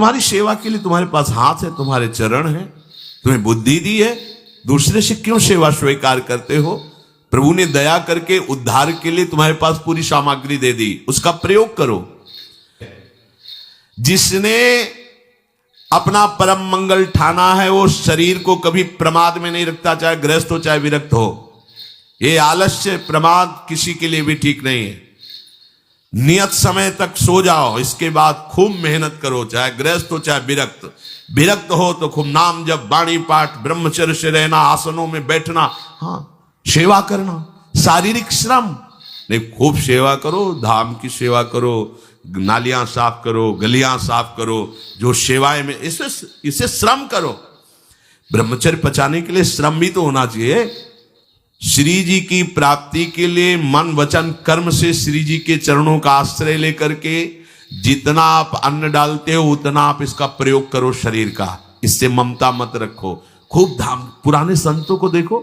तुम्हारी सेवा के लिए तुम्हारे पास हाथ है, तुम्हारे चरण है, तुम्हें बुद्धि दी है, दूसरे से क्यों सेवा स्वीकार करते हो? प्रभु ने दया करके उद्धार के लिए तुम्हारे पास पूरी सामग्री दे दी, उसका प्रयोग करो। जिसने अपना परम मंगल ठाना है वो शरीर को कभी प्रमाद में नहीं रखता, चाहे गृहस्थ हो चाहे विरक्त हो। ये आलस्य प्रमाद किसी के लिए भी ठीक नहीं है। नियत समय तक सो जाओ, इसके बाद खूब मेहनत करो, चाहे गृहस्थ हो चाहे विरक्त। विरक्त हो तो खूब नाम जप, वाणी पाठ, ब्रह्मचर्य से रहना, आसनों में बैठना, हाँ सेवा करना, शारीरिक श्रम नहीं, खूब सेवा करो, धाम की सेवा करो, नालियां साफ करो, गलियां साफ करो, जो सेवाएं में इसे श्रम करो। ब्रह्मचर्य पचाने के लिए श्रम भी तो होना चाहिए। श्री जी की प्राप्ति के लिए मन वचन कर्म से श्री जी के चरणों का आश्रय लेकर के जितना आप अन्न डालते हो उतना आप इसका प्रयोग करो शरीर का। इससे ममता मत रखो। खूब धाम, पुराने संतों को देखो,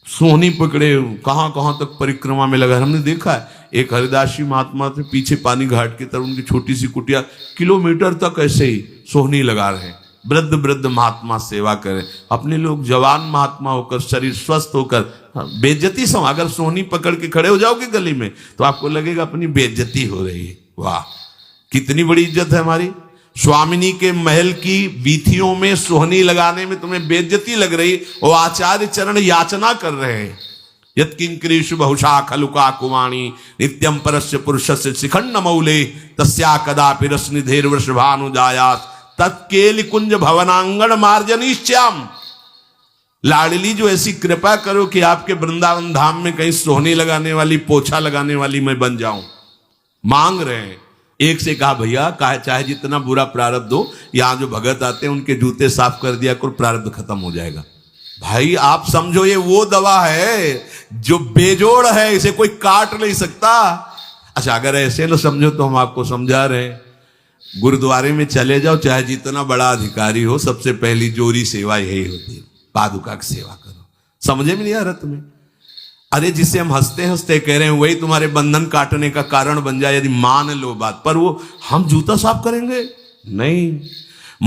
सोहनी पकड़े कहां कहां तक परिक्रमा में लगा। हमने देखा है एक हरिदासी महात्मा थे, पीछे पानी घाट की तरफ उनकी छोटी सी कुटिया, किलोमीटर तक ऐसे ही सोहनी लगा रहे। वृद्ध वृद्ध महात्मा सेवा करें। अपने लोग जवान महात्मा होकर, शरीर स्वस्थ होकर, बेइज्जती सम, अगर सोहनी पकड़ के खड़े हो जाओगे गली में तो आपको लगेगा अपनी बेइज्जती हो रही है। वाह, कितनी बड़ी इज्जत है हमारी। स्वामिनी के महल की वीथियों में सोहनी लगाने में तुम्हें बेइज्जती लग रही, वो आचार्य चरण याचना कर रहे हैं। यत् किंकरीषु बहुशा खलुका कुवाणी नित्यम परस्य पुरुषस्य शिखंड मौले तस्या कदापि रसनिधेर वृषभानुजायात तत्केल कुंज भवनांगण मार्जनीश्याम। लाडली जो ऐसी कृपा करो कि आपके वृंदावन धाम में कहीं सोहनी लगाने वाली, पोछा लगाने वाली मैं बन जाऊं। मांग रहे हैं। एक से कहा भैया चाहे जितना बुरा प्रारब्ध हो, यहां जो भगत आते हैं उनके जूते साफ कर दिया करो, प्रारब्ध खत्म हो जाएगा। भाई आप समझो ये वो दवा है जो बेजोड़ है, इसे कोई काट नहीं सकता। अच्छा अगर ऐसे न समझो तो हम आपको समझा रहे हैं। गुरुद्वारे में चले जाओ, चाहे जितना बड़ा अधिकारी हो, सबसे पहली जोरी सेवा यही होती है, पादुका की सेवा करो। समझे में नहीं आ रहा तुम्हें? अरे जिसे हम हंसते हंसते कह रहे हैं वही तुम्हारे बंधन काटने का कारण बन जाए, यदि मान लो बात। पर वो हम जूता साफ करेंगे नहीं।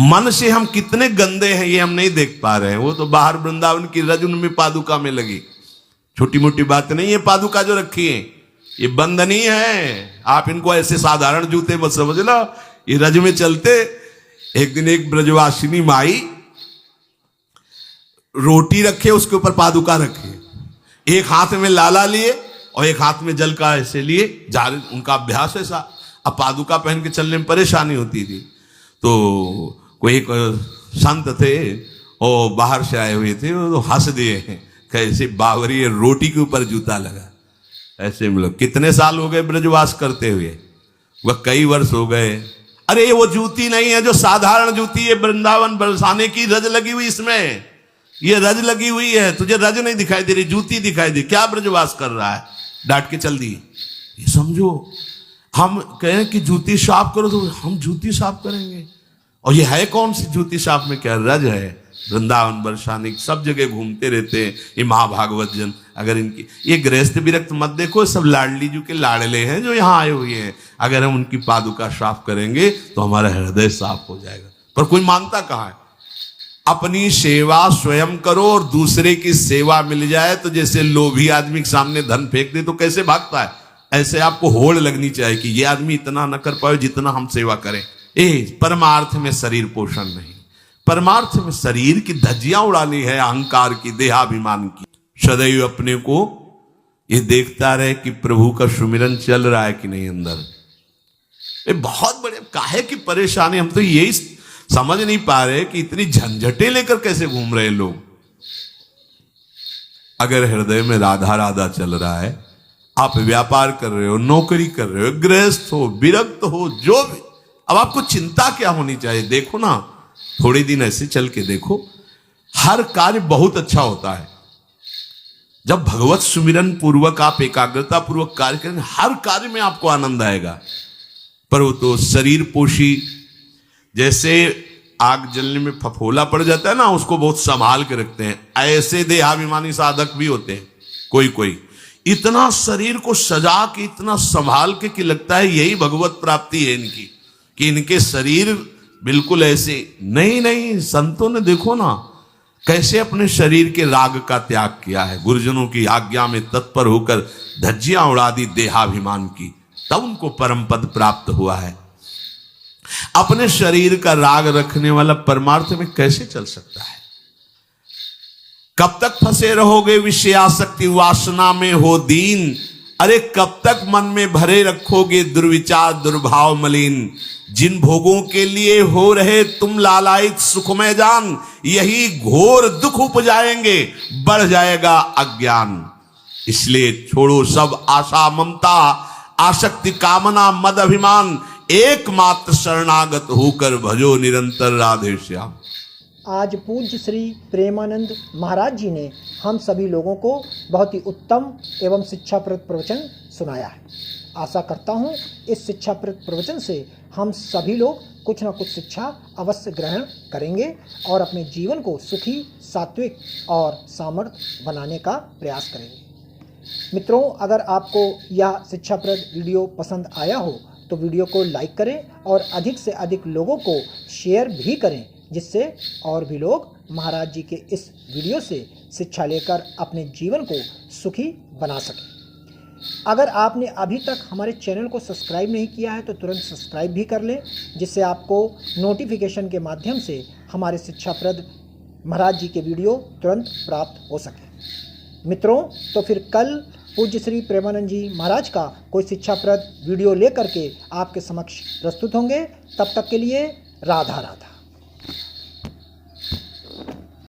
मन से हम कितने गंदे हैं ये हम नहीं देख पा रहे हैं। वो तो बाहर वृंदावन की रज उनमें पादुका में लगी, छोटी मोटी बात नहीं है। पादुका जो रखी है ये बंधनीय है। आप इनको ऐसे साधारण जूते मत समझ लो, ये रज में चलते। एक दिन एक ब्रजवासिनी माई रोटी रखे, उसके ऊपर पादुका रखे, एक हाथ में लाला लिए और एक हाथ में जल का ऐसे लिए जा रहे। उनका अभ्यास ऐसा। अब पादुका पहन के चलने में परेशानी होती थी। तो कोई एक संत थे और बाहर से आए हुए थे, वो हंस दिए कैसे बावरी रोटी के ऊपर जूता लगा। ऐसे मतलब कितने साल हो गए ब्रजवास करते हुए? वह कई वर्ष हो गए। अरे वो जूती नहीं है जो साधारण जूती है, वृंदावन बरसाने की रज लगी हुई, इसमें ये रज लगी हुई है। तुझे रज नहीं दिखाई दे रही, जूती दिखाई दे। क्या ब्रजवास कर रहा है? डांट के चल दी। ये समझो, हम कहें कि जूती साफ करो तो हम जूती साफ करेंगे। और ये है कौन सी जूती साफ में? क्या रज है? वृंदावन बरसाने सब जगह घूमते रहते हैं ये महाभागवत जन। अगर इनकी ये गृहस्थ विरक्त मत देखो, सब लाडली जी के लाडले हैं जो यहाँ आए हुए हैं। अगर हम उनकी पादुका साफ करेंगे तो हमारा हृदय साफ हो जाएगा। पर कोई मानता कहाँ है? अपनी सेवा स्वयं करो और दूसरे की सेवा मिल जाए तो जैसे लोभी आदमी के सामने धन फेंक दे तो कैसे भागता है, ऐसे आपको होड़ लगनी चाहिए कि ये आदमी इतना न कर पाए जितना हम सेवा करें। परमार्थ में शरीर पोषण नहीं, परमार्थ में शरीर की धज्जियां उड़ानी है, अहंकार की, देहाभिमान की। सदैव अपने को ये देखता रहे कि प्रभु का सुमिरन चल रहा है कि नहीं अंदर। ये बहुत बड़े काहे की परेशानी। हम तो यही समझ नहीं पा रहे कि इतनी झंझटें लेकर कैसे घूम रहे लोग। अगर हृदय में राधा राधा चल रहा है, आप व्यापार कर रहे हो, नौकरी कर रहे हो, गृहस्थ हो, विरक्त हो, जो भी, अब आपको चिंता क्या होनी चाहिए? देखो ना, थोड़े दिन ऐसे चल के देखो, हर कार्य बहुत अच्छा होता है जब भगवत सुमिरन पूर्वक आप एकाग्रता पूर्वक कार्य करेंगे। हर कार्य में आपको आनंद आएगा। पर वो तो शरीर पोषी, जैसे आग जलने में फफोला पड़ जाता है ना, उसको बहुत संभाल के रखते हैं। ऐसे देहाभिमानी साधक भी होते हैं कोई इतना शरीर को सजा के, इतना संभाल के कि लगता है यही भगवत प्राप्ति है इनकी, कि इनके शरीर बिल्कुल ऐसे नहीं, संतों ने देखो ना कैसे अपने शरीर के राग का त्याग किया है, गुरुजनों की आज्ञा में तत्पर होकर धज्जियां उड़ा दी देहाभिमान की, तब उनको परम पद प्राप्त हुआ है। अपने शरीर का राग रखने वाला परमार्थ में कैसे चल सकता है? कब तक फंसे रहोगे विषयासक्ति वासना में हो दीन? अरे कब तक मन में भरे रखोगे दुर्विचार दुर्भाव मलिन? जिन भोगों के लिए हो रहे तुम लालायित सुखमय जान, यही घोर दुख उपजाएंगे, बढ़ जाएगा अज्ञान। इसलिए छोड़ो सब आशा ममता, आसक्ति कामना मद अभिमान, एकमात्र शरणागत होकर भजो निरंतर राधे श्याम। आज पूज्य श्री प्रेमानंद महाराज जी ने हम सभी लोगों को बहुत ही उत्तम एवं शिक्षाप्रद प्रवचन सुनाया है। आशा करता हूँ इस शिक्षाप्रद प्रवचन से हम सभी लोग कुछ न कुछ शिक्षा अवश्य ग्रहण करेंगे और अपने जीवन को सुखी, सात्विक और सामर्थ्य बनाने का प्रयास करेंगे। मित्रों, अगर आपको यह शिक्षाप्रद वीडियो पसंद आया हो तो वीडियो को लाइक करें और अधिक से अधिक लोगों को शेयर भी करें, जिससे और भी लोग महाराज जी के इस वीडियो से शिक्षा लेकर अपने जीवन को सुखी बना सकें। अगर आपने अभी तक हमारे चैनल को सब्सक्राइब नहीं किया है तो तुरंत सब्सक्राइब भी कर लें, जिससे आपको नोटिफिकेशन के माध्यम से हमारे शिक्षाप्रद महाराज जी के वीडियो तुरंत प्राप्त हो सके। मित्रों, तो फिर कल पूज्य श्री प्रेमानंद जी महाराज का कोई शिक्षाप्रद वीडियो लेकर के आपके समक्ष प्रस्तुत होंगे। तब तक के लिए राधा राधा।